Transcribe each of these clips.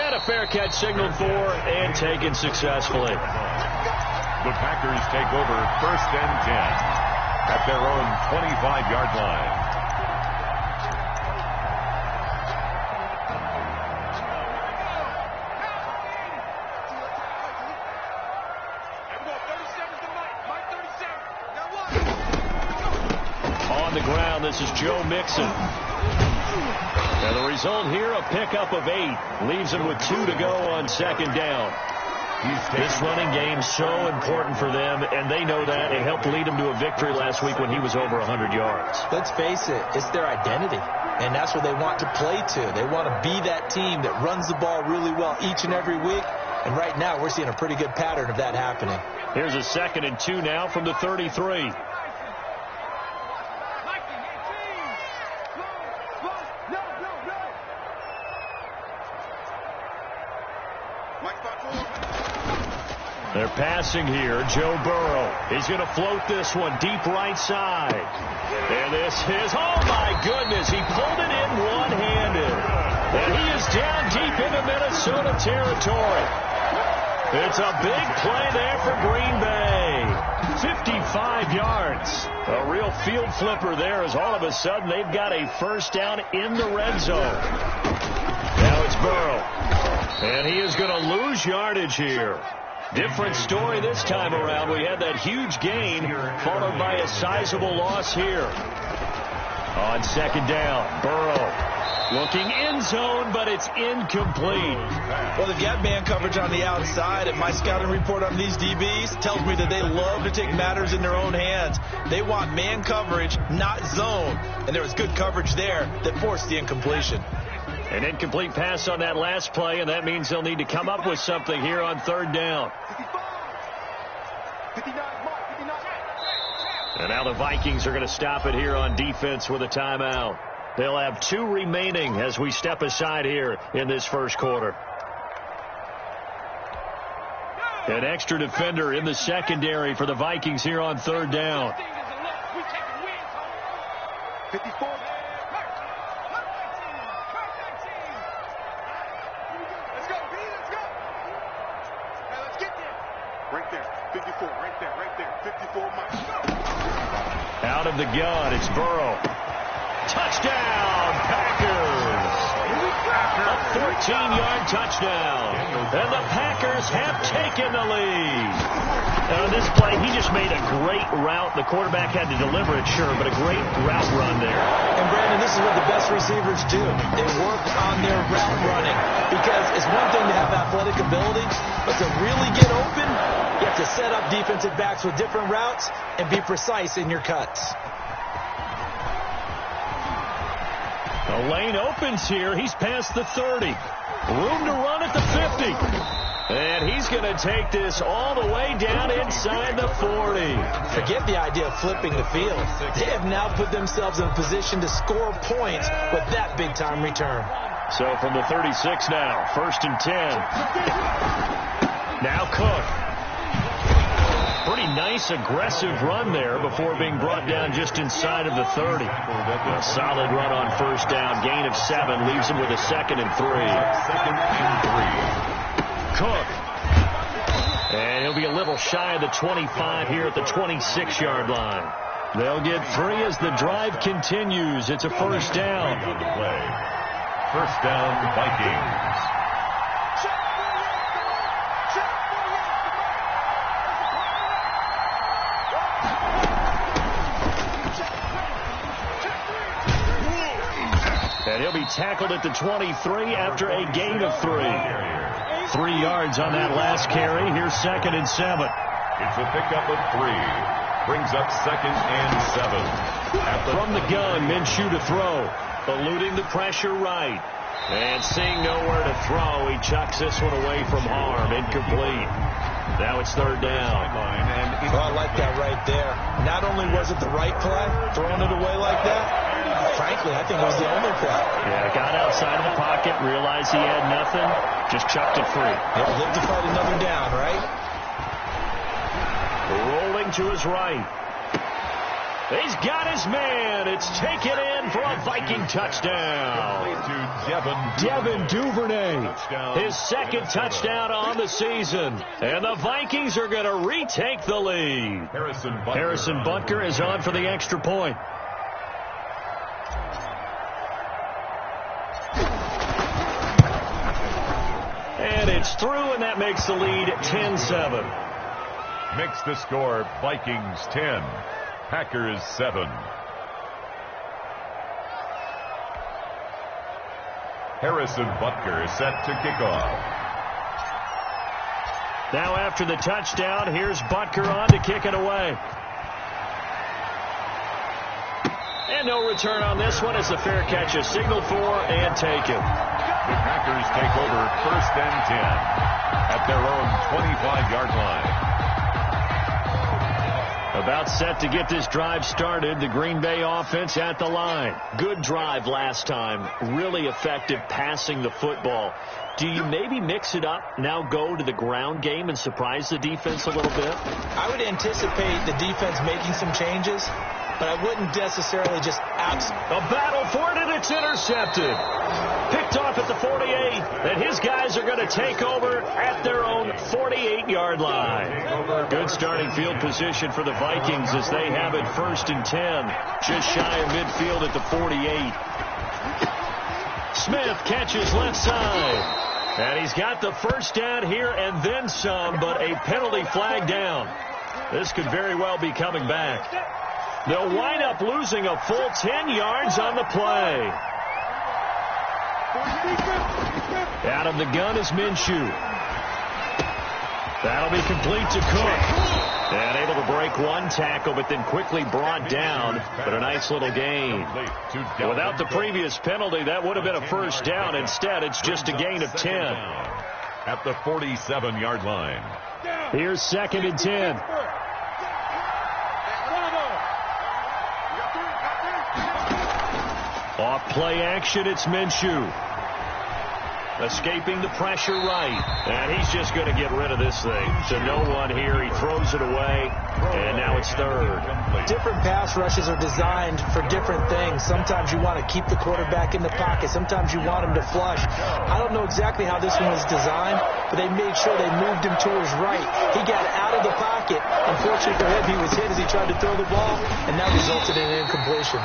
And a fair catch signaled for and taken successfully. The Packers take over 1st and 10 at their own 25-yard line. On the ground, this is Joe Mixon. And the result here, a pickup of 8. Leaves him with 2 to go on 2nd down. This running game so important for them, and they know that. It helped lead them to a victory last week when he was over 100 yards. Let's face it, it's their identity, and that's what they want to play to. They want to be that team that runs the ball really well each and every week, and right now we're seeing a pretty good pattern of that happening. Here's a 2nd and 2 now from the 33. They're passing here. Joe Burrow. He's going to float this one deep right side. And this is, oh my goodness, he pulled it in one-handed. And he is down deep into Minnesota territory. It's a big play there for Green Bay. 55 yards. A real field flipper there as all of a sudden they've got a 1st down in the red zone. Now it's Burrow. And he is going to lose yardage here. Different story this time around. We had that huge gain followed by a sizable loss here. On 2nd down, Burrow looking end zone, but it's incomplete. Well, they've got man coverage on the outside, and my scouting report on these DBs tells me that they love to take matters in their own hands. They want man coverage, not zone. And there was good coverage there that forced the incompletion. An incomplete pass on that last play, and that means they'll need to come up with something here on 3rd down. And now the Vikings are going to stop it here on defense with a timeout. They'll have 2 remaining as we step aside here in this 1st quarter. An extra defender in the secondary for the Vikings here on 3rd down. 54. Out of the gun, it's Burrow. Touchdown, Packers! A 14-yard touchdown. And the Packers have taken the lead. On this play, he just made a great route. The quarterback had to deliver it, sure, but a great route run there. And, Brandon, this is what the best receivers do. They work on their route running. Because it's one thing to have athletic ability, but to really get open, you have to set up defensive backs with different routes and be precise in your cuts. The lane opens here. He's past the 30. Room to run at the 50. And he's going to take this all the way down inside the 40. Forget the idea of flipping the field. They have now put themselves in a position to score points with that big-time return. So from the 36 now, 1st and 10. Now Cook. Pretty nice, aggressive run there before being brought down just inside of the 30. A solid run on 1st down. Gain of 7 leaves him with a 2nd and 3. 2nd and 3. Cook. And he'll be a little shy of the 25 here at the 26-yard line. They'll get 3 as the drive continues. It's a 1st down. 1st down, Vikings. And he'll be tackled at the 23 after a gain of 3. 3 yards on that last carry. Here's 2nd and 7. It's a pickup of 3. Brings up 2nd and 7. From the gun, Minshew to throw. Eluding the pressure right. And seeing nowhere to throw, he chucks this one away from harm. Incomplete. Now it's 3rd down. Oh, I like that right there. Not only was it the right play, throwing it away like that, frankly, I think it was the only play. Yeah, got outside of the pocket, realized he had nothing, just chucked it free. He'll live to fight another down, right? Rolling to his right. He's got his man. It's taken in for a Viking touchdown. Devin Duvernay, his second touchdown on the season. And the Vikings are going to retake the lead. Harrison Butker is on for the extra point. And it's through, and that makes the lead 10-7. Makes the score Vikings 10, Packers 7. Harrison Butker set to kick off. Now after the touchdown, here's Butker on to kick it away. And no return on this one. It's a fair catch, a signal for and taken. The Packers take over 1st and 10 at their own 25-yard line. About set to get this drive started. The Green Bay offense at the line. Good drive last time. Really effective passing the football. Do you maybe mix it up, now go to the ground game and surprise the defense a little bit? I would anticipate the defense making some changes, but I wouldn't necessarily just A battle for it, and it's intercepted. Picked off at the 48, and his guys are going to take over at their own 48-yard line. Good starting field position for the Vikings as they have it 1st and 10, just shy of midfield at the 48. Smith catches left side. And he's got the first down here and then some, but a penalty flag down. This could very well be coming back. They'll wind up losing a full 10 yards on the play. Out of the gun is Minshew. That'll be complete to Cook. And able to break one tackle, but then quickly brought down. But a nice little gain. Without the previous penalty, that would have been a first down. Instead, it's just a gain of 10. At the 47-yard line. Here's 2nd and 10. Off play action, it's Minshew. Escaping the pressure right. And he's just going to get rid of this thing. To no one here. He throws it away. And now it's 3rd. Different pass rushes are designed for different things. Sometimes you want to keep the quarterback in the pocket. Sometimes you want him to flush. I don't know exactly how this one was designed, but they made sure they moved him to his right. He got out of the pocket. Unfortunately for him, he was hit as he tried to throw the ball, and that resulted in an incompletion.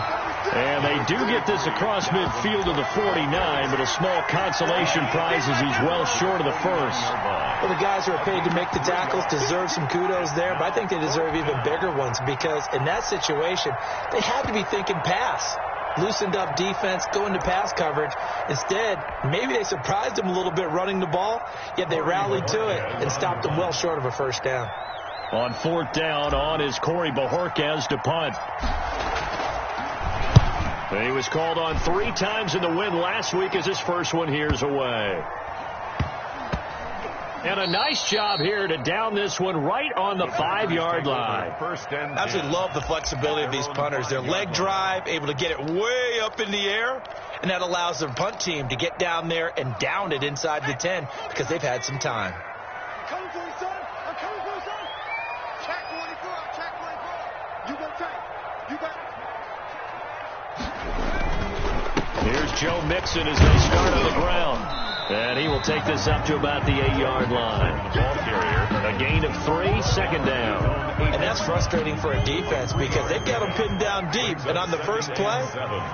And they do get this across midfield to the 49, but a small consolation prize as he's well short of the first. Well, the guys who are paid to make the tackles deserve some kudos there, but I think they deserve even bigger ones because in that situation, they had to be thinking pass. Loosened up defense, going to pass coverage. Instead, maybe they surprised them a little bit running the ball, yet they rallied to it and stopped them well short of a first down. On 4th down, on is Corey Bojorquez to punt. He was called on 3 times in the win last week as his first one here's away. And a nice job here to down this one right on the 5-yard line. Absolutely love the flexibility of these punters. Their leg drive, able to get it way up in the air, and that allows their punt team to get down there and down it inside the 10 because they've had some time. I'm coming for you, son. I'm coming for you, son. Check 24. Check 24. You go tight. You got it. Here's Joe Mixon as they start on the ground. And he will take this up to about the 8-yard line. Ball carrier, a gain of 3, 2nd down. And that's frustrating for a defense because they've got them pinned down deep. And on the first play,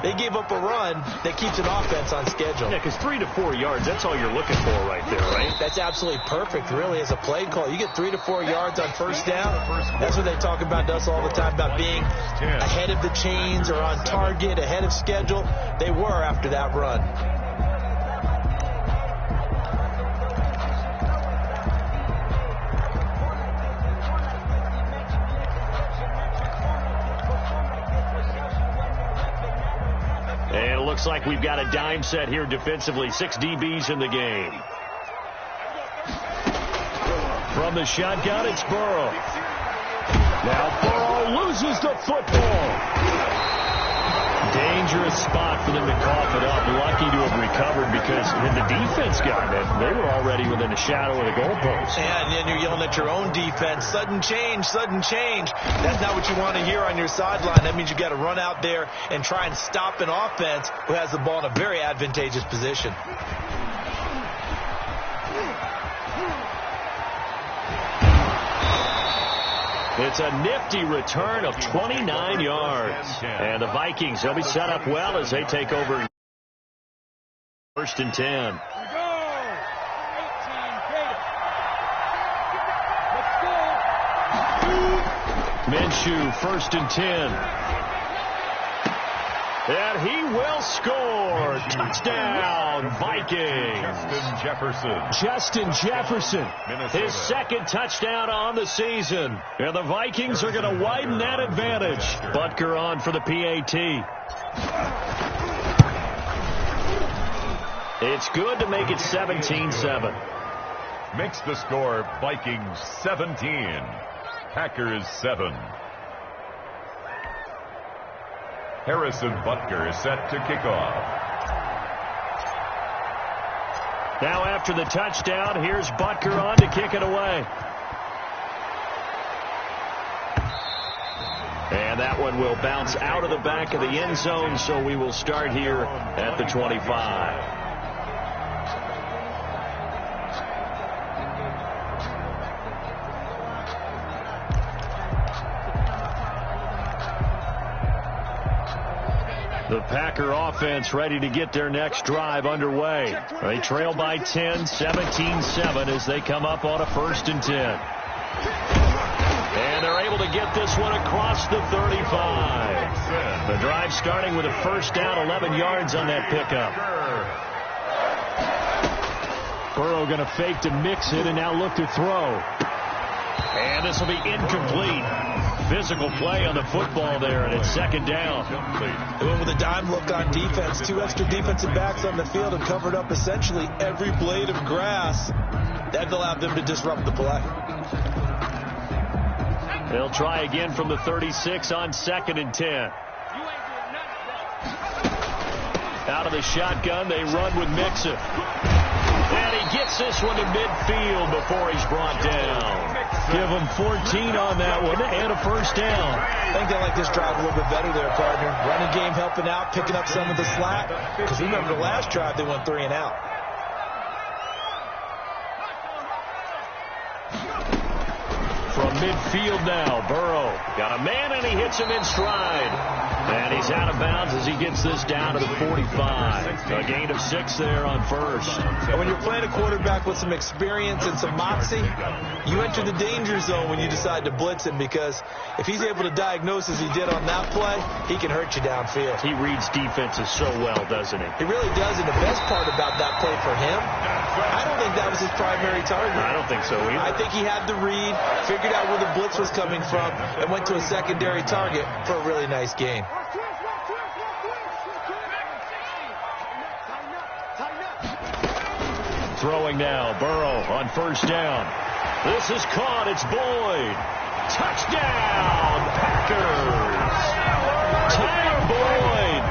they gave up a run that keeps an offense on schedule. Yeah, because 3 to 4 yards, that's all you're looking for right there, right? That's absolutely perfect, really, as a play call. You get 3 to 4 yards on first down. That's what they talk about to us all the time, about being ahead of the chains or on target, ahead of schedule. They were after that run. And it looks like we've got a dime set here defensively. 6 DBs in the game. From the shotgun, it's Burrow. Now Burrow loses the football. Dangerous spot for them to cough it up. Lucky to have recovered because when the defense got it, they were already within a shadow of the goalpost. Yeah, and then you're yelling at your own defense. Sudden change, sudden change. That's not what you want to hear on your sideline. That means you got to run out there and try and stop an offense who has the ball in a very advantageous position. It's a nifty return of 29 yards. And the Vikings, they'll be set up well as they take over 1st and 10. Minshew, 1st and 10. And he will score. Touchdown, Vikings. Justin Jefferson. His second touchdown on the season. And the Vikings are going to widen that advantage. Butker on for the PAT. It's good to make it 17-7. Makes the score Vikings 17. Packers 7. Harrison Butker is set to kick off. Now after the touchdown, here's Butker on to kick it away. And that one will bounce out of the back of the end zone, so we will start here at the 25. The Packer offense ready to get their next drive underway. They trail by 10, 17-7 as they come up on a 1st and 10. And they're able to get this one across the 35. The drive starting with a first down, 11 yards on that pickup. Burrow going to fake to mix it and now look to throw. And this will be incomplete. Physical play on the football there, and it's 2nd down. They went with a dime look on defense. 2 extra defensive backs on the field and covered up essentially every blade of grass. That allowed them to disrupt the play. They'll try again from the 36 on 2nd and 10. Out of the shotgun, they run with Mixon. And he gets this one to midfield before he's brought down. Give him 14 on that one and a first down. I think they like this drive a little bit better there, partner. Running game helping out, picking up some of the slack. Because remember the last drive, they went 3 and out. From midfield now, Burrow got a man and he hits him in stride. And he's out of bounds as he gets this down to the 45. A gain of 6 there on first. And when you're playing a quarterback with some experience and some moxie, you enter the danger zone when you decide to blitz him, because if he's able to diagnose as he did on that play, he can hurt you downfield. He reads defenses so well, doesn't he? He really does, and the best part about that play for him, I don't think that was his primary target. I don't think so either. I think he had the read, figured out where the blitz was coming from, and went to a secondary target for a really nice gain. Throwing now, Burrow on first down. This is caught. It's Boyd. Touchdown, Packers. Tyler Boyd,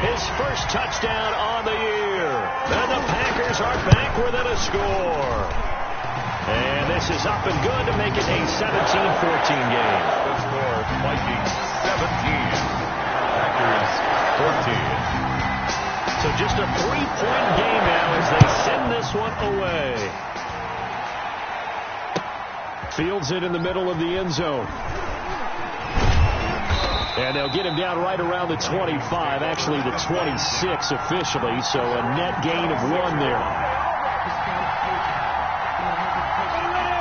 his first touchdown on the year. And the Packers are back within a score. And this is up and good to make it a 17-14 game. The score, Vikings 17, Packers 14. So just a 3-point game now as they send this one away. Fields it in the middle of the end zone. And they'll get him down right around the 25, actually the 26 officially, so a net gain of 1 there.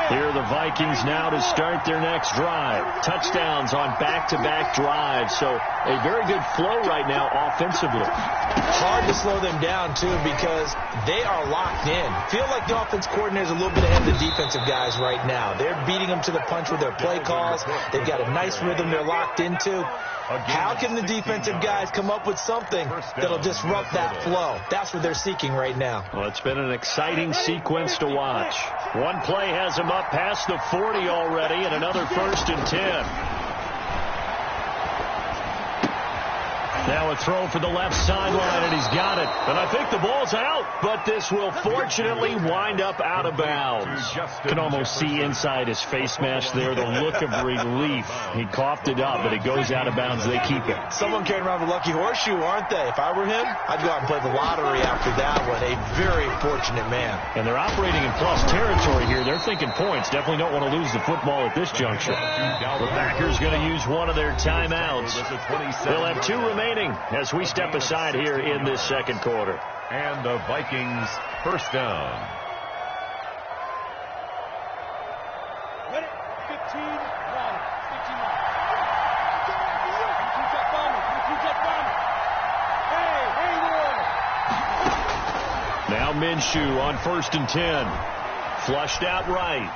Here are the Vikings now to start their next drive. Touchdowns on back-to-back drives, so a very good flow right now offensively. Hard to slow them down, too, because they are locked in. Feel like the offense coordinator is a little bit ahead of the defensive guys right now. They're beating them to the punch with their play calls. They've got a nice rhythm they're locked into. How can the defensive guys come up with something that'll disrupt that flow? That's what they're seeking right now. Well, it's been an exciting sequence to watch. One play has him up past the 40 already, and another 1st and 10. Now a throw for the left sideline, and he's got it. And I think the ball's out, but this will fortunately wind up out of bounds. Can almost see inside his face mask there the look of relief. He coughed it up, but it goes out of bounds. They keep it. Someone carrying around the lucky horseshoe, aren't they? If I were him, I'd go out and play the lottery after that one. A very fortunate man. And they're operating in plus territory here. They're thinking points. Definitely don't want to lose the football at this juncture. The Packers going to use one of their timeouts. They'll have 2 remaining as we step aside here in this second quarter. And the Vikings first down. Ready? 15 line. 15 line. Keep that bomber. Keep that bomber. Hey, Now Minshew on 1st and 10. Flushed out right.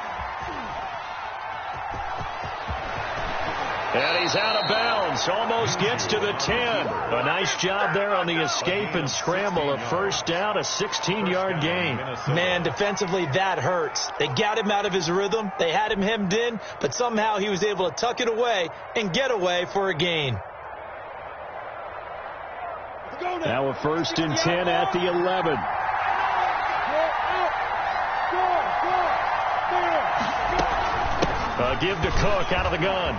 And he's out of bounds. Almost gets to the 10. A nice job there on the escape and scramble. A first down, a 16-yard gain. Man, defensively, that hurts. They got him out of his rhythm. They had him hemmed in, but somehow he was able to tuck it away and get away for a gain. Now a 1st and 10 at the 11. Give to Cook out of the gun.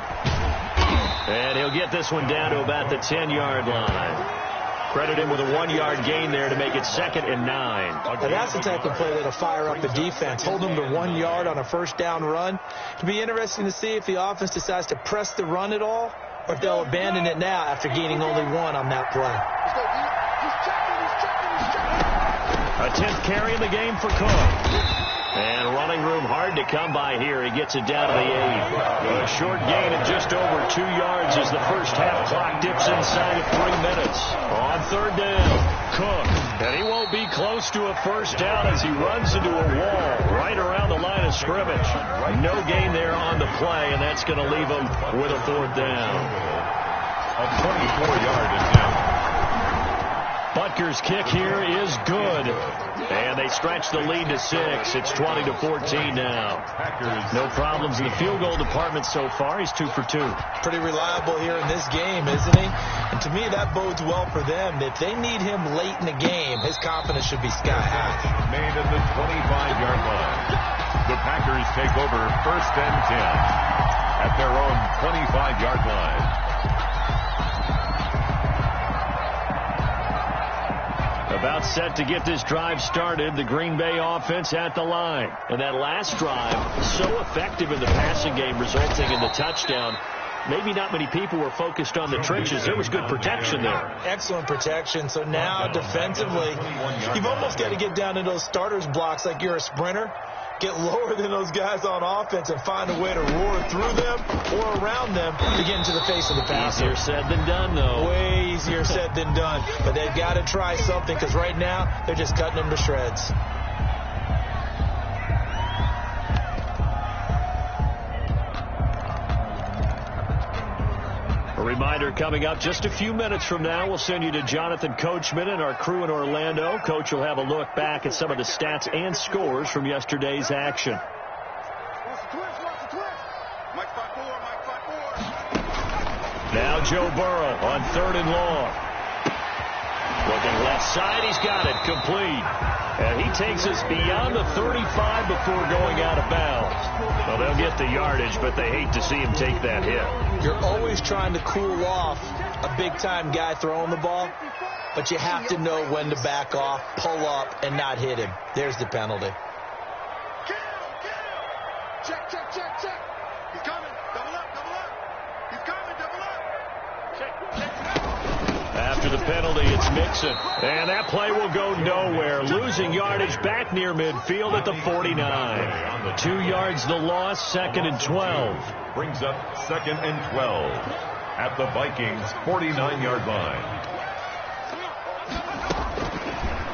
And he'll get this one down to about the 10-yard line. Credit him with a 1-yard gain there to make it 2nd and 9. Now that's the type of play that'll fire up the defense. Hold them to 1 yard on a first down run. It'll be interesting to see if the offense decides to press the run at all, or if they'll abandon it now after gaining only 1 on that play. A 10th carry in the game for Cook. And running room hard to come by here. He gets it down to the 8. A short gain of just over 2 yards as the first half clock dips inside of 3 minutes. On 3rd down, Cook. And he won't be close to a first down as he runs into a wall right around the line of scrimmage. No gain there on the play, and that's going to leave him with a 4th down. A 24-yard attempt. Butker's kick here is good. And they stretch the lead to 6. It's 20-14 now. No problems in the field goal department so far. He's 2 for 2. Pretty reliable here in this game, isn't he? And to me, that bodes well for them. If they need him late in the game, his confidence should be sky high. Made at the 25-yard line. The Packers take over 1st and 10 at their own 25-yard line. About set to get this drive started, the Green Bay offense at the line. And that last drive, so effective in the passing game, resulting in the touchdown. Maybe not many people were focused on the trenches. There was good protection there. Excellent protection. So now defensively, you've almost got to get down to those starters blocks like you're a sprinter. Get lower than those guys on offense and find a way to roar through them or around them to get into the face of the passer. Easier said than done, though. Way easier said than done. But they've got to try something because right now they're just cutting them to shreds. A reminder coming up just a few minutes from now, we'll send you to Jonathan Coachman and our crew in Orlando. Coach will have a look back at some of the stats and scores from yesterday's action. Now Joe Burrow on 3rd and long. Looking left side, he's got it, complete. And he takes us beyond the 35 before going out of bounds. Well, they'll get the yardage, but they hate to see him take that hit. You're always trying to cool off a big-time guy throwing the ball, but you have to know when to back off, pull up, and not hit him. There's the penalty. Get him! Check, check, check, check. He's coming. Double up, double up. He's coming, double up. Check, check. After the penalty, it's Mixon. And that play will go nowhere. Losing yardage back near midfield at the 49. 2 yards the loss, 2nd and 12. Brings up 2nd and 12 at the Vikings 49-yard line.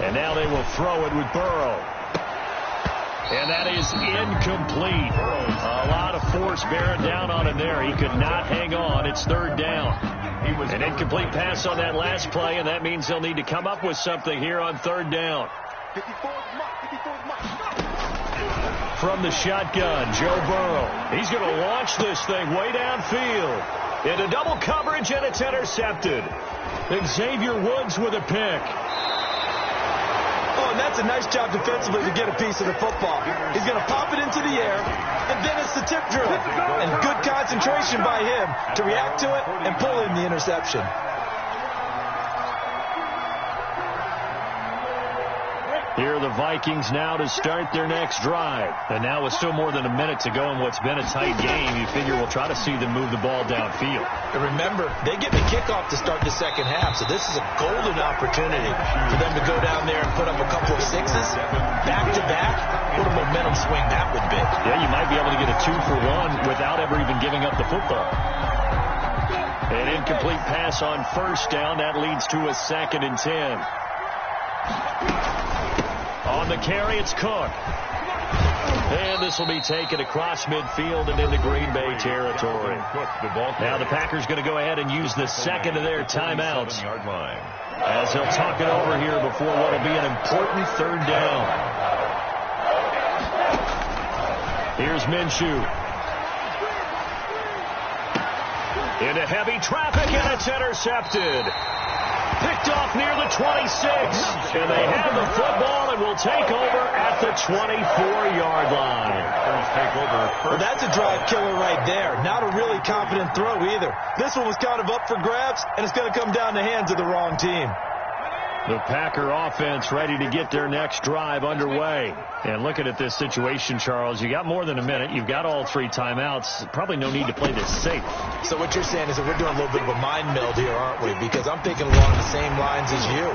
And now they will throw it with Burrow. And that is incomplete. A lot of force bearing down on him there. He could not hang on. It's 3rd down. An incomplete pass on that last play, and that means they'll need to come up with something here on 3rd down. 54 mark. From the shotgun, Joe Burrow. He's going to launch this thing way downfield. Into double coverage, and it's intercepted. Xavier Woods with a pick. Oh, and that's a nice job defensively to get a piece of the football. He's going to pop it into the air, and then it's the tip drill. And good concentration by him to react to it and pull in the interception. Here are the Vikings now to start their next drive. And now with still more than a minute to go in what's been a tight game, you figure we'll try to see them move the ball downfield. And remember, they get the kickoff to start the second half, so this is a golden opportunity for them to go down there and put up a couple of sixes, back-to-back. What a momentum swing that would be. Yeah, you might be able to get a 2-for-1 without ever even giving up the football. An incomplete pass on first down. That leads to a 2nd and 10. On the carry, it's Cook. And this will be taken across midfield and into Green Bay territory. Now the Packers going to go ahead and use the second of their timeouts as they'll talk it over here before what will be an important 3rd down. Here's Minshew. Into heavy traffic, and it's intercepted. Picked off near the 26. And they have the football and will take over at the 24-yard line. Well, that's a drive killer right there. Not a really confident throw either. This one was kind of up for grabs, and it's going to come down the hands of the wrong team. The Packer offense ready to get their next drive underway. And looking at this situation, Charles, you got more than a minute. You've got all 3 timeouts. Probably no need to play this safe. So what you're saying is that we're doing a little bit of a mind meld here, aren't we? Because I'm thinking along the same lines as you.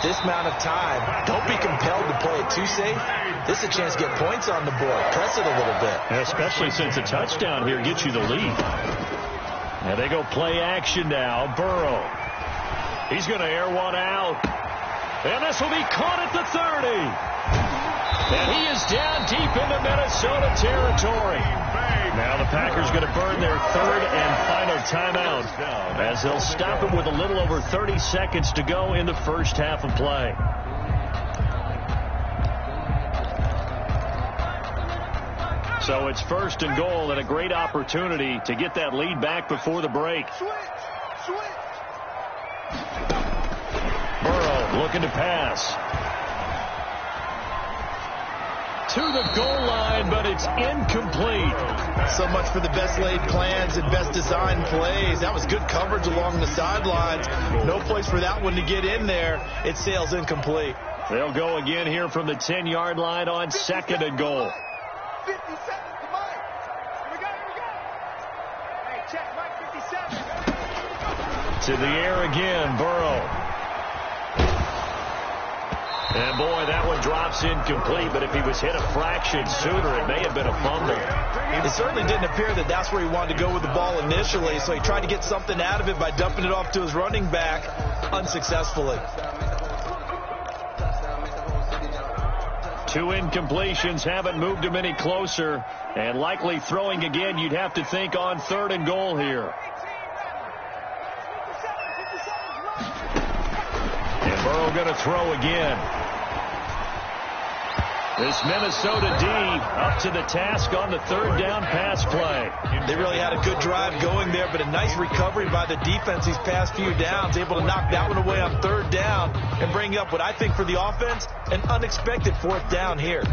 This amount of time, don't be compelled to play it too safe. This is a chance to get points on the board. Press it a little bit. Especially since a touchdown here gets you the lead. Now they go play action now. Burrow. He's going to air one out. And this will be caught at the 30. And he is down deep into Minnesota territory. Now the Packers going to burn their 3rd and final timeout as they'll stop it with a little over 30 seconds to go in the first half of play. So it's 1st and goal and a great opportunity to get that lead back before the break. Burrow looking to pass. To the goal line, but it's incomplete. So much for the best laid plans and best designed plays. That was good coverage along the sidelines. No place for that one to get in there. It sails incomplete. They'll go again here from the 10-yard line on 2nd and goal. 50 seconds to Mike. Here we go. Hey, check Mike, 57. To the air again, Burrow. And, boy, that one drops incomplete, but if he was hit a fraction sooner, it may have been a fumble. It certainly didn't appear that that's where he wanted to go with the ball initially, so he tried to get something out of it by dumping it off to his running back unsuccessfully. 2 incompletions haven't moved him any closer, and likely throwing again, you'd have to think on 3rd and goal here. And Burrow going to throw again. This Minnesota D up to the task on the 3rd down pass play. They really had a good drive going there, but a nice recovery by the defense these past few downs, able to knock that one away on 3rd down and bring up what I think for the offense, an unexpected 4th down here.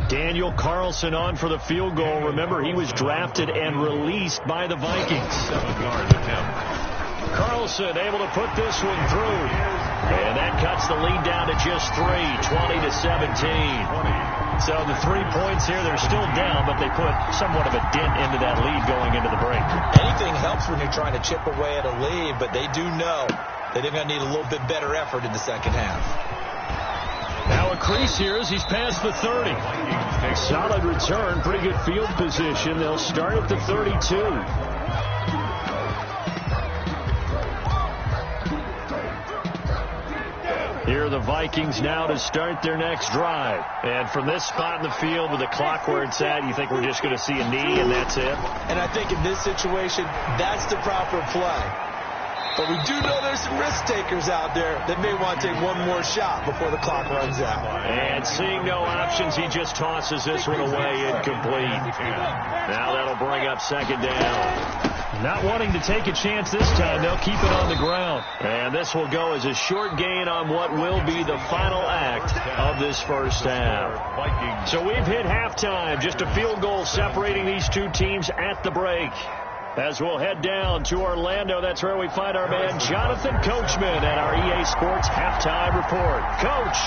Daniel Carlson on for the field goal. Remember, he was drafted and released by the Vikings. 7-yard attempt. Carlson able to put this one through. And that cuts the lead down to just 3, 20-17. So the 3 points here, they're still down, but they put somewhat of a dent into that lead going into the break. Anything helps when you're trying to chip away at a lead, but they do know that they're going to need a little bit better effort in the second half. Now a crease here as he's past the 30. Solid return, pretty good field position. They'll start at the 32. Here are the Vikings now to start their next drive. And from this spot in the field with the clock where it's at, you think we're just going to see a knee and that's it? And I think in this situation, that's the proper play. But we do know there's some risk takers out there that may want to take one more shot before the clock runs out. And seeing no options, he just tosses this one away, incomplete. Now that'll bring up second down. Not wanting to take a chance this time, they'll keep it on the ground. And this will go as a short gain on what will be the final act of this first half. So we've hit halftime, just a field goal separating these two teams at the break. As we'll head down to Orlando, that's where we find our man Jonathan Coachman at our EA Sports Halftime Report. Coach.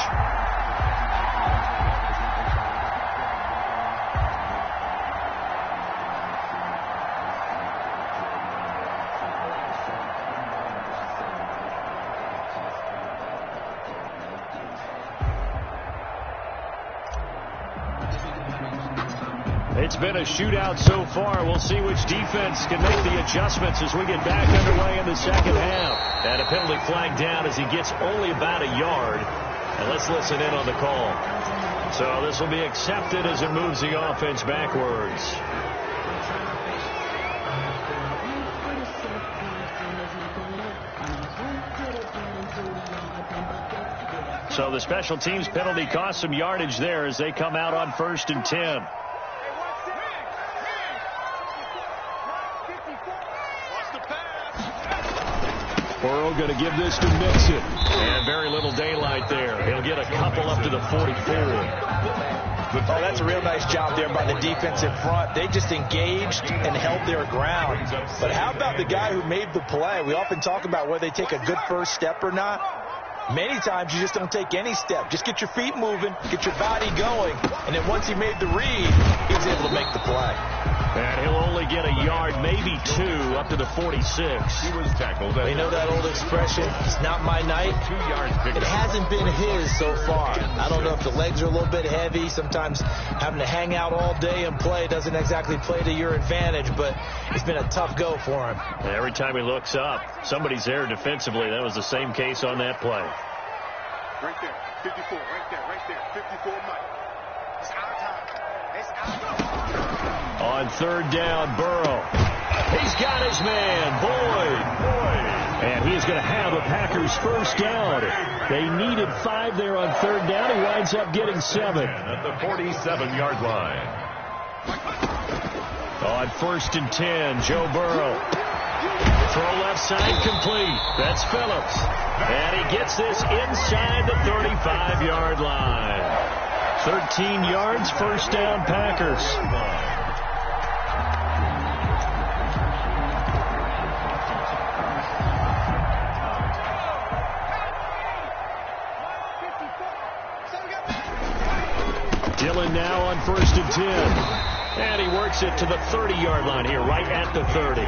It's been a shootout so far. We'll see which defense can make the adjustments as we get back underway in the second half. And a penalty flag down as he gets only about a yard. And let's listen in on the call. So this will be accepted as it moves the offense backwards. So the special teams penalty cost some yardage there as they come out on 1st and 10. Burrow going to give this to Mixon. And very little daylight there. He'll get a couple up to the 44. Oh, that's a real nice job there by the defense in front. They just engaged and held their ground. But how about the guy who made the play? We often talk about whether they take a good first step or not. Many times you just don't take any step. Just get your feet moving, get your body going. And then once he made the read, he was able to make the play. And he'll only get a yard, maybe 2, up to the 46. He was tackled. They know that old expression, it's not my night. 2 yards picked It hasn't been his so far. I don't know if the legs are a little bit heavy. Sometimes having to hang out all day and play doesn't exactly play to your advantage, but it's been a tough go for him. And every time he looks up, somebody's there defensively. That was the same case on that play. Right there, 54, right there, 54 Mike. It's our time. It's our time. On 3rd down, Burrow. He's got his man, Boyd. And he is going to have a Packers first down. They needed 5 there on 3rd down. He winds up getting 7. at the 47-yard line. On 1st and 10, Joe Burrow. Throw left side complete. That's Phillips. And he gets this inside the 35-yard line. 13 yards, first down, Packers. Dillon now on 1st and 10. And he works it to the 30-yard line here, right at the 30.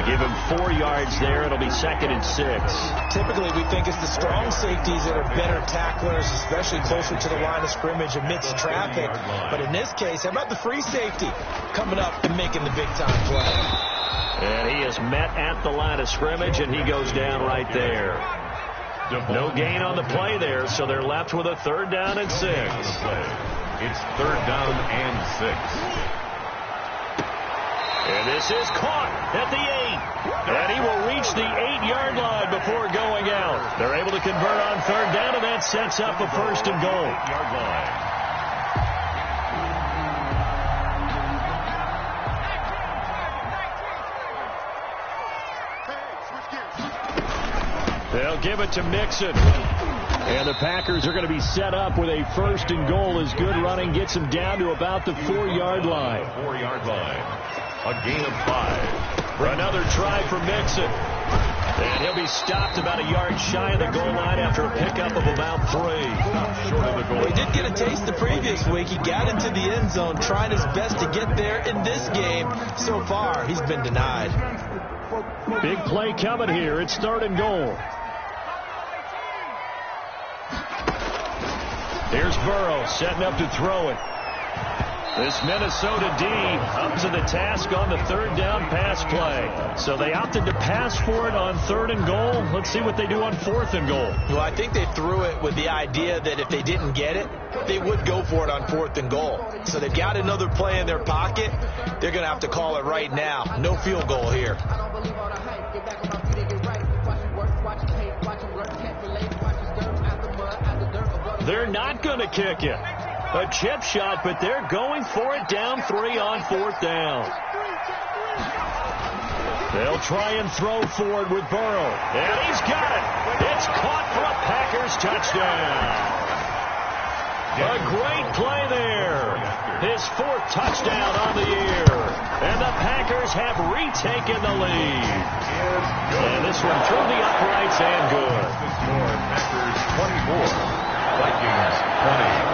Give him 4 yards there. It'll be 2nd and 6. Typically, we think it's the strong safeties that are better tacklers, especially closer to the line of scrimmage amidst traffic. But in this case, how about the free safety coming up and making the big-time play? And he is met at the line of scrimmage, and he goes down right there. No gain on the play there, so they're left with a 3rd down and 6. It's 3rd down and 6. And this is caught at the 8. And he will reach the 8-yard line before going out. They're able to convert on 3rd down, and that sets up a 1st and goal. 8-yard line. They'll give it to Mixon. And the Packers are going to be set up with a 1st and goal as good running gets them down to about the 4-yard line. 4-yard line. A gain of 5. For another try for Mixon. And he'll be stopped about a yard shy of the goal line after a pickup of about 3. Short of the goal. Well, he did get a taste the previous week. He got into the end zone, trying his best to get there in this game. So far, he's been denied. Big play coming here. It's 3rd and goal. Here's Burrow setting up to throw it. This Minnesota D up to the task on the 3rd down pass play. So they opted to pass for it on 3rd and goal. Let's see what they do on 4th and goal. Well, I think they threw it with the idea that if they didn't get it, they would go for it on 4th and goal. So they've got another play in their pocket. They're going to have to call it right now. No field goal here. They're not going to kick it. A chip shot, but they're going for it down 3 on 4th down. They'll try and throw for it with Burrow. And he's got it. It's caught for a Packers touchdown. A great play there. His 4th touchdown on the year. And the Packers have retaken the lead. And this one through the uprights and good. The score, Packers 24, Vikings 20.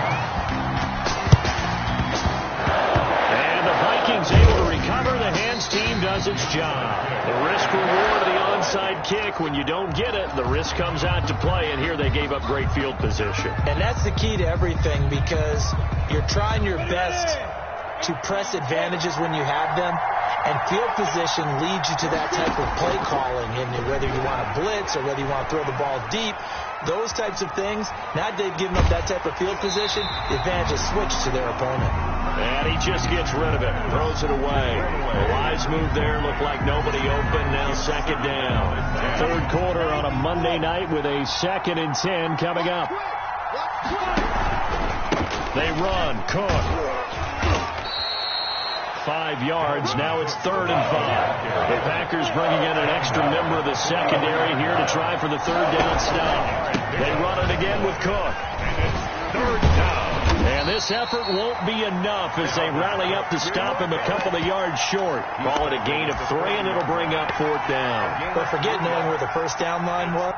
And the Vikings able to recover. The hands team does its job. The risk reward of the onside kick. When you don't get it, the risk comes out to play. And here they gave up great field position. And that's the key to everything, because you're trying your best to press advantages when you have them. And field position leads you to that type of play calling. And whether you want to blitz or whether you want to throw the ball deep, those types of things, now they've given up that type of field position, the advantage is switched to their opponent. And he just gets rid of it, throws it away. The wise move there, looked like nobody open, now 2nd down. 3rd quarter on a Monday night with a 2nd and 10 coming up. They run, Cook. 5 yards, now it's 3rd and 5. The Packers bringing in an extra member of the secondary here to try for the 3rd down stop. They run it again with Cook. And it's 3rd down. And this effort won't be enough as they rally up to stop him a couple of yards short. Call it a gain of 3, and it'll bring up 4th down. But forget knowing where the first down line was.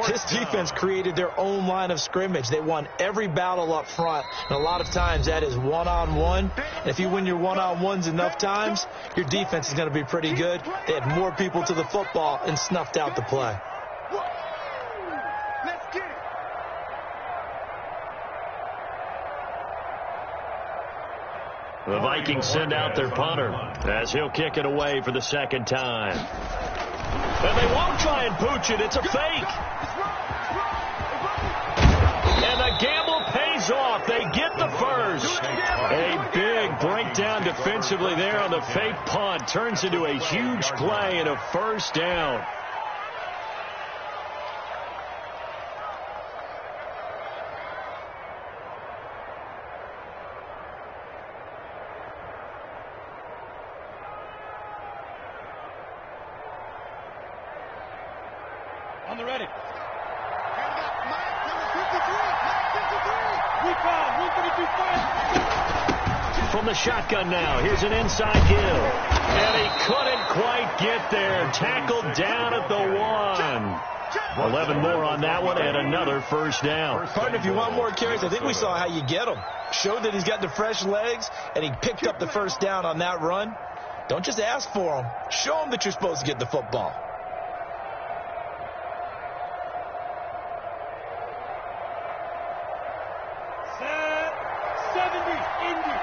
This defense created their own line of scrimmage. They won every battle up front, and a lot of times that is one-on-one. And if you win your one-on-ones enough times, your defense is going to be pretty good. They had more people to the football and snuffed out the play. Let's get it. The Vikings send out their punter as he'll kick it away for the 2nd time. And they won't try and pooch it. It's a fake. And the gamble pays off. They get the first. A big breakdown defensively there on the fake punt. Turns into a huge play and a 1st down. On the ready. We call 132-5. From the shotgun now, here's an inside give. And he couldn't quite get there. Tackled down at the 1. 11 more on that one and another 1st down. Partner, if you want more carries, I think we saw how you get them. Showed that he's got the fresh legs, and he picked up the 1st down on that run. Don't just ask for them. Show them that you're supposed to get the football. Set 70, Indy.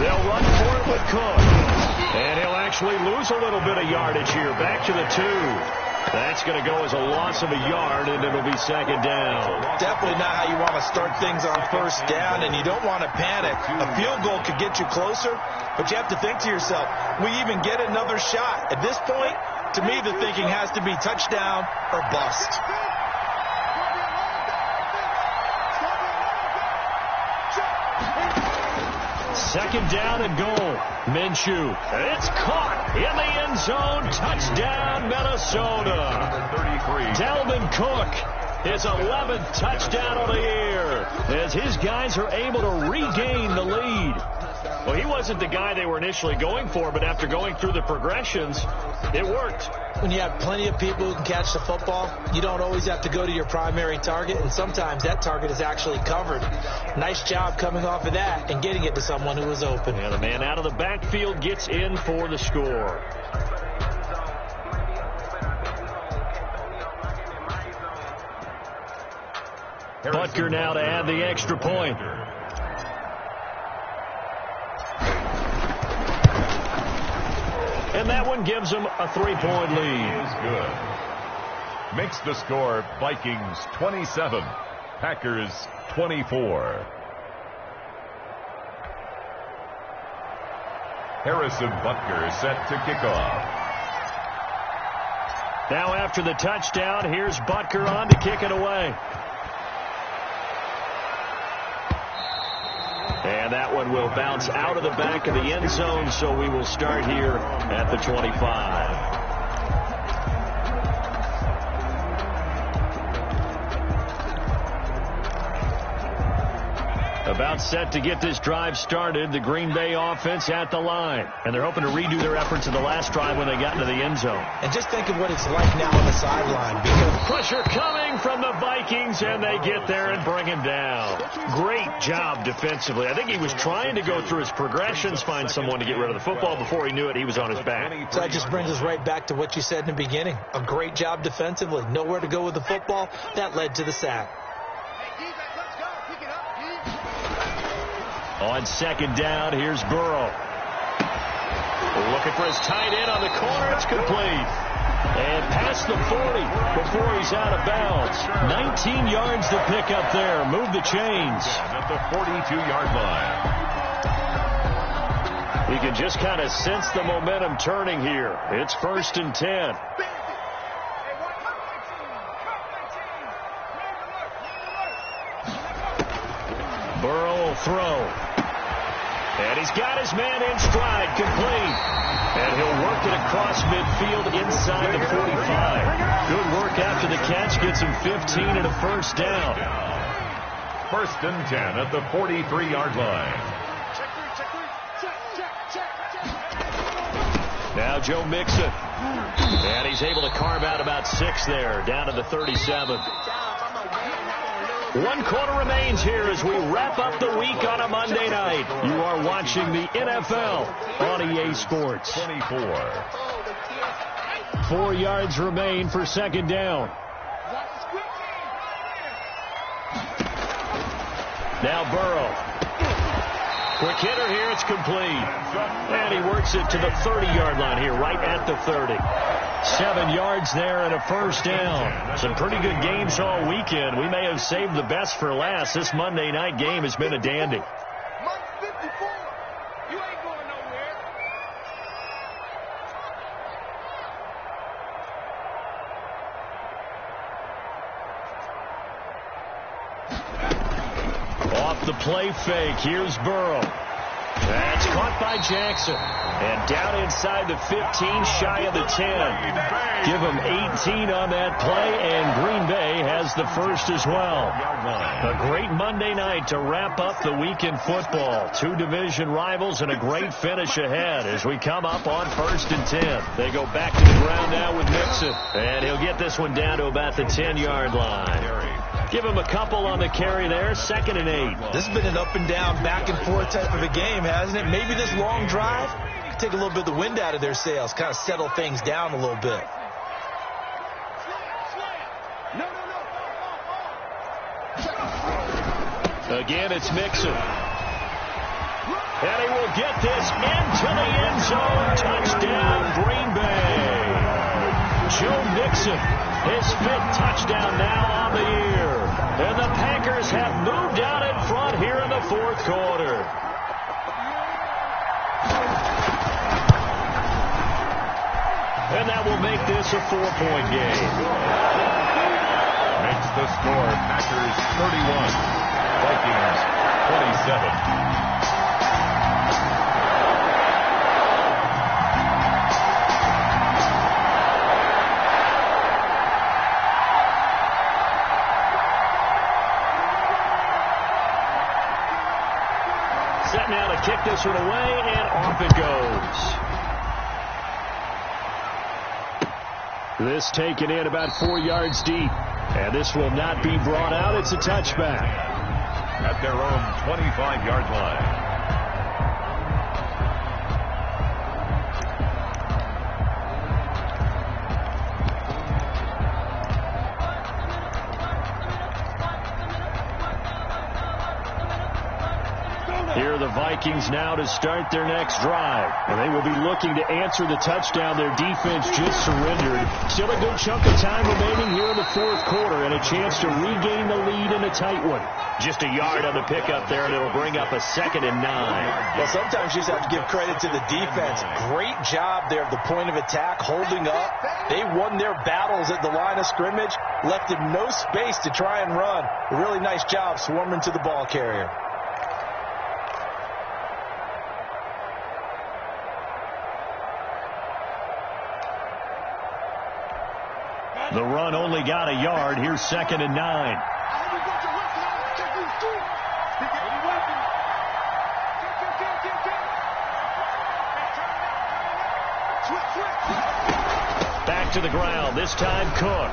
They'll run for it with Cook. And he'll actually lose a little bit of yardage here. Back to the 2. That's going to go as a loss of a yard, and it'll be second down. Definitely not how you want to start things on first down, and you don't want to panic. A field goal could get you closer, but you have to think to yourself, we even get another shot. At this point, to me, the thinking has to be touchdown or bust. Second down and goal. Minshew. It's caught in the end zone. Touchdown, Minnesota. 33. Dalvin Cook, his 11th touchdown of the year, as his guys are able to regain the lead. Well, he wasn't the guy they were initially going for, but after going through the progressions, it worked. When you have plenty of people who can catch the football, you don't always have to go to your primary target, and sometimes that target is actually covered. Nice job coming off of that and getting it to someone who was open. And the man out of the backfield gets in for the score. Butker now to add the extra point. And that one gives them a 3-point lead. Is good. Makes the score Vikings 27, Packers 24. Harrison Butker set to kick off. Now after the touchdown, here's Butker on to kick it away. And that one will bounce out of the back of the end zone, so we will start here at the 25. About set to get this drive started, the Green Bay offense at the line. And they're hoping to redo their efforts in the last drive when they got into the end zone. And just think of what it's like now on the sideline. Because pressure coming from the Vikings, and they get there and bring him down. Great job defensively. I think he was trying to go through his progressions, find someone to get rid of the football. Before he knew it, he was on his back. So that just brings us right back to what you said in the beginning. A great job defensively. Nowhere to go with the football. That led to the sack. On second down, here's Burrow. Looking for his tight end on the corner. It's complete. And past the 40 before he's out of bounds. 19 yards to pick up there. Move the chains. At the 42-yard line. You can just kind of sense the momentum turning here. It's 1st and 10. Burrow will throw. And he's got his man in stride, complete. And he'll work it across midfield inside the 45. Good work after the catch, gets him 15 and a first down. 1st and 10 at the 43-yard line. Now Joe Mixon. And he's able to carve out about 6 there, down to the 37. 1 quarter remains here as we wrap up the week on a Monday night. You are watching the NFL on EA Sports. 24. 4 yards remain for second down. Now Burrow. Quick hitter here, it's complete. And he works it to the 30-yard line here, right at the 30. 7 yards there and a first down. Some pretty good games all weekend. We may have saved the best for last. This Monday night game has been a dandy. Mike 54, you ain't going nowhere. Off the play fake, here's Burrow. That's caught by Jackson. And down inside the 15, shy of the 10. Give him 18 on that play, and Green Bay has the first as well. A great Monday night to wrap up the weekend football. 2 division rivals and a great finish ahead as we come up on 1st and 10. They go back to the ground now with Mixon. And he'll get this one down to about the 10-yard line. Give him a couple on the carry there. 2nd and 8. This has been an up and down, back and forth type of a game, hasn't it? Maybe this long drive could take a little bit of the wind out of their sails, kind of settle things down a little bit. Again, it's Mixon. And he will get this into the end zone. Touchdown, Green Bay. Joe Mixon, his 5th touchdown now on the year. And the Packers have moved out in front here in the 4th quarter. And that will make this a 4-point game. Makes the score Packers 31, Vikings 27. Set now to kick this one away, and off it goes. This taken in about 4 yards deep. And this will not be brought out. It's a touchback. At their own 25-yard line. Here are the Vikings now to start their next drive. And they will be looking to answer the touchdown their defense just surrendered. Still a good chunk of time remaining here in the 4th quarter and a chance to regain the lead in a tight one. Just a yard on the pickup there, and it'll bring up a 2nd and 9. Well, sometimes you just have to give credit to the defense. Great job there at the point of attack, holding up. They won their battles at the line of scrimmage, left them no space to try and run. A really nice job swarming to the ball carrier. The run only got a yard. Here's 2nd and 9. Back to the ground. This time Cook.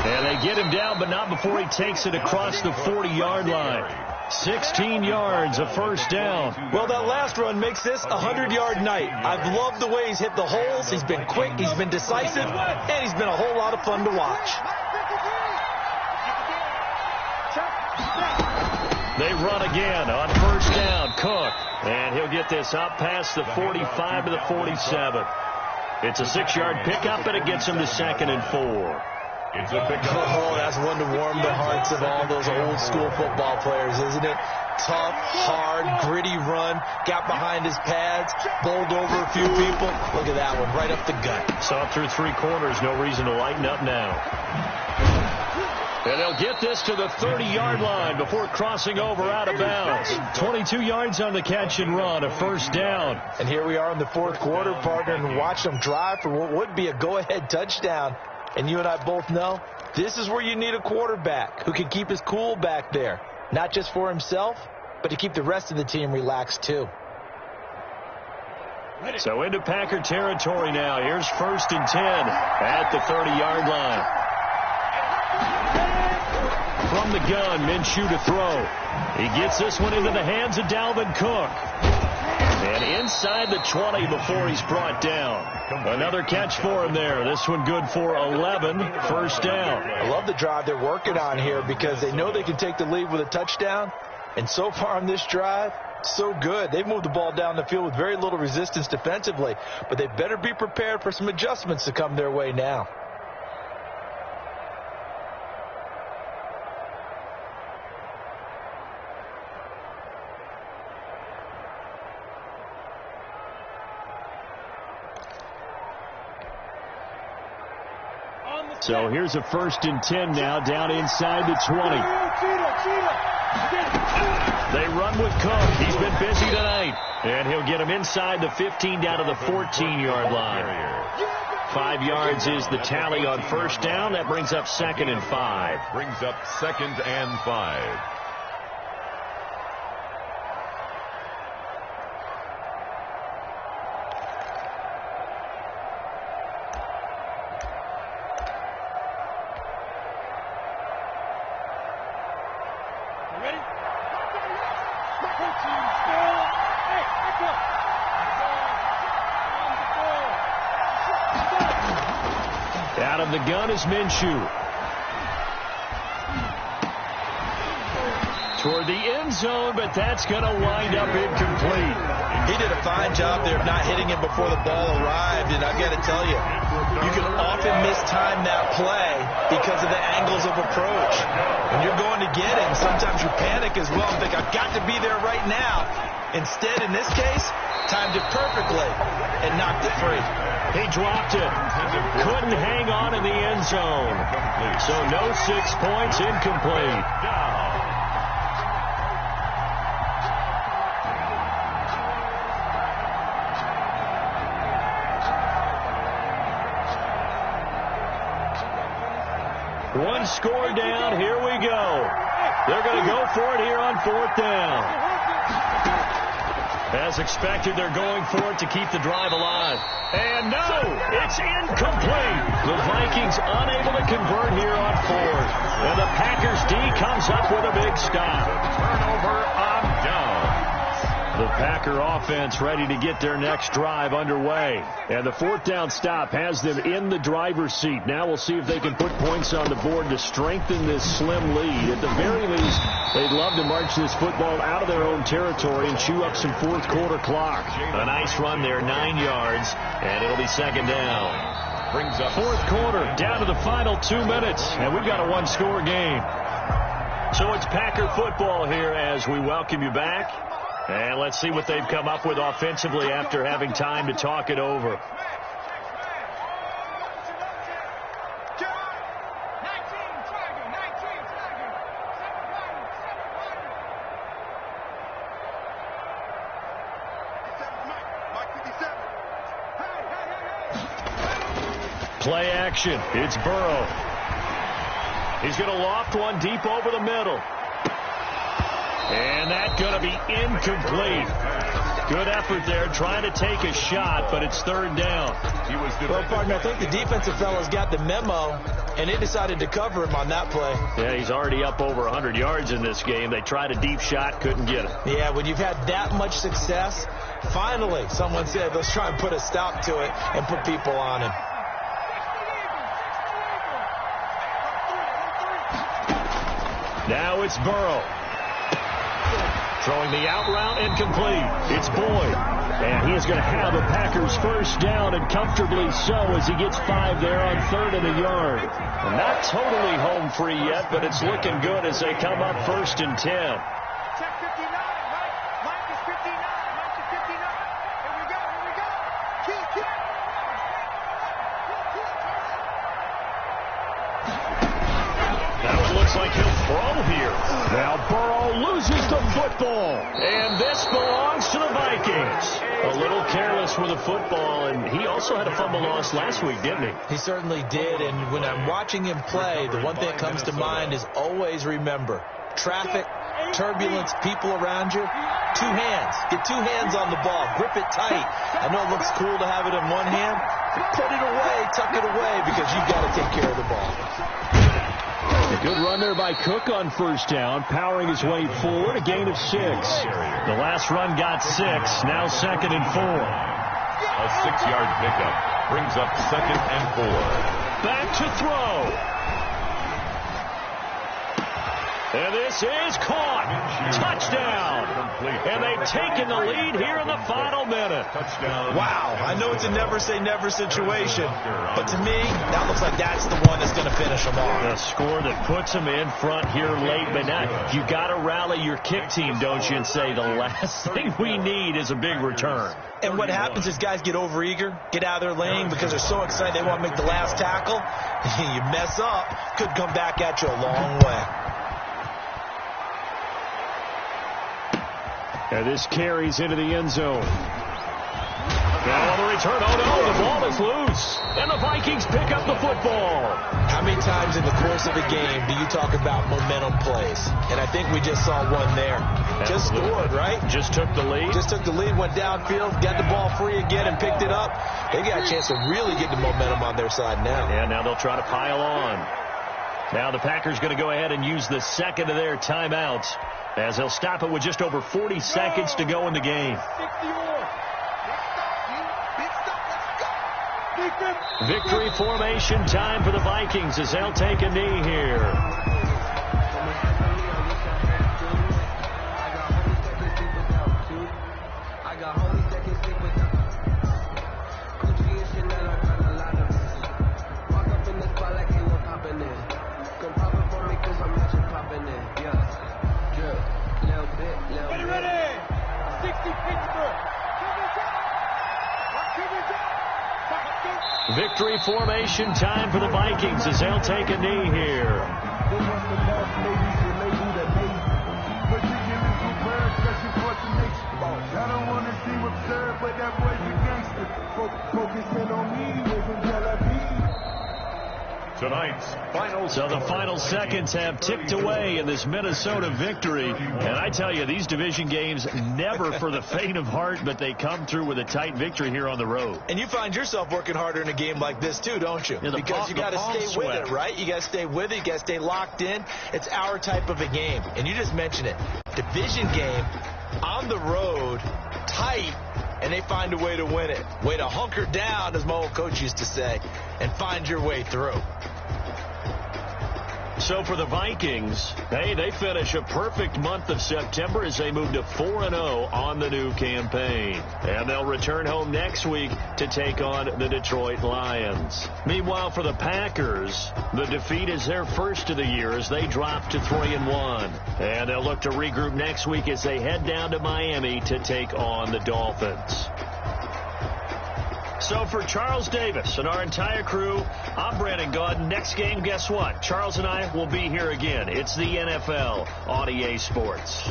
And they get him down, but not before he takes it across the 40-yard line. 16 yards, a first down. Well, that last run makes this a 100-yard night. I've loved the way he's hit the holes. He's been quick, he's been decisive, and he's been a whole lot of fun to watch. They run again on first down. Cook. And he'll get this up past the 45 to the 47. It's a 6-yard pickup, and it gets him to 2nd and 4. It's a pickup. Oh, that's one to warm the hearts of all those old school football players, isn't it? Tough, hard, gritty run. Got behind his pads, bowled over a few people. Look at that one, right up the gut. Saw through 3 quarters, no reason to lighten up now. And they'll get this to the 30-yard line before crossing over out of bounds. 22 yards on the catch and run, a first down. And here we are in the 4th quarter, partner, and watch them drive for what would be a go-ahead touchdown. And you and I both know this is where you need a quarterback who can keep his cool back there. Not just for himself, but to keep the rest of the team relaxed too. So into Packer territory now. Here's 1st and 10 at the 30-yard line. From the gun, Minshew to throw. He gets this one into the hands of Dalvin Cook. And inside the 20 before he's brought down. Another catch for him there. This one good for 11. First down. I love the drive they're working on here because they know they can take the lead with a touchdown. And so far on this drive, so good. They've moved the ball down the field with very little resistance defensively. But they better be prepared for some adjustments to come their way now. So here's a 1st and 10 now down inside the 20. They run with Cook. He's been busy tonight. And he'll get him inside the 15 down to the 14-yard line. 5 yards is the tally on first down. That brings up 2nd and 5. Brings up 2nd and 5. Out of the gun is Minshew. Toward the end zone, but that's going to wind up incomplete. He did a fine job there of not hitting him before the ball arrived, and I've got to tell you, you can often mistime that play because of the angles of approach. When you're going to get him, sometimes you panic as well and think, I've got to be there right now. Instead, in this case, timed it perfectly and knocked it free. He dropped it. Couldn't hang on in the end zone. So no 6 points, incomplete. One score down. Here we go. They're going to go for it here on 4th down. As expected, they're going for it to keep the drive alive. And no, it's incomplete. The Vikings unable to convert here on 4th. And the Packers D comes up with a big stop. Turnover on down. The Packer offense ready to get their next drive underway. And the 4th down stop has them in the driver's seat. Now we'll see if they can put points on the board to strengthen this slim lead. At the very least, they'd love to march this football out of their own territory and chew up some 4th quarter clock. A nice run there, 9 yards, and it'll be 2nd down. Brings up 4th quarter, down to the final 2 minutes, and we've got a one-score game. So it's Packer football here as we welcome you back. And let's see what they've come up with offensively after having time to talk it over. Play action. It's Burrow. He's going to loft one deep over the middle. And that's going to be incomplete. Good effort there, trying to take a shot, but it's 3rd down. Well, partner, I think the defensive fellas got the memo, and they decided to cover him on that play. Yeah, he's already up over 100 yards in this game. They tried a deep shot, couldn't get it. Yeah, when you've had that much success, finally someone said, let's try and put a stop to it and put people on him. Now it's Burrow. Throwing the out route incomplete. It's Boyd. And he is going to have the Packers 1st down, and comfortably so as he gets 5 there on 3rd and a yard. And not totally home free yet, but it's looking good as they come up 1st and 10. Check 59, Mike is 59, Mike is 59. Here we go, here we go. Kill. Now it looks like he'll throw here. Now Burrow loses the football. And this belongs to the Vikings. A little careless with the football, and he also had a fumble loss last week, didn't he? He certainly did, and when I'm watching him play, the one thing that comes to mind is always remember, traffic, turbulence, people around you, 2 hands. Get 2 hands on the ball. Grip it tight. I know it looks cool to have it in one hand. Put it away, tuck it away, because you've got to take care of the ball. A good run there by Cook on 1st down, powering his way forward, a gain of 6. The last run got 6, now 2nd and 4. A 6-yard pickup brings up 2nd and 4. Back to throw. And this is caught. Touchdown. And they've taken the lead here in the final minute. Touchdown. Wow, I know it's a never-say-never situation, but to me, that looks like that's the one that's going to finish them off. The score that puts them in front here late, but now you got to rally your kick team, don't you, and say the last thing we need is a big return. And what happens is guys get overeager, get out of their lane because they're so excited they want to make the last tackle. You mess up, could come back at you a long way. And this carries into the end zone. Now on the return, oh no, the ball is loose. And the Vikings pick up the football. How many times in the course of a game do you talk about momentum plays? And I think we just saw one there. Just scored, right? Just took the lead. Just took the lead, went downfield, got the ball free again and picked it up. They got a chance to really get the momentum on their side now. Yeah, now they'll try to pile on. Now the Packers going to go ahead and use the second of their timeouts, as they'll stop it with just over 40 seconds to go in the game. Victory formation time for the Vikings as they'll take a knee here. Victory formation time for the Vikings as they'll take a knee here. I don't want to seem absurd, but that boy's a gangster. Focusing on me isn't jealousy. Tonight's final. So the final seconds have ticked away in this Minnesota victory. And I tell you, these division games never for the faint of heart, but they come through with a tight victory here on the road. And you find yourself working harder in a game like this, too, don't you? Yeah, because you got to stay with it, right? You got to stay with it. You got to stay locked in. It's our type of a game. And you just mentioned it. Division game on the road, tight, and they find a way to win it. Way to hunker down, as my old coach used to say, and find your way through. So for the Vikings, they finish a perfect month of September as they move to 4-0 on the new campaign. And they'll return home next week to take on the Detroit Lions. Meanwhile, for the Packers, the defeat is their first of the year as they drop to 3-1. And they'll look to regroup next week as they head down to Miami to take on the Dolphins. So for Charles Davis and our entire crew, I'm Brandon Gaudin. Next game, guess what? Charles and I will be here again. It's the NFL on EA Sports.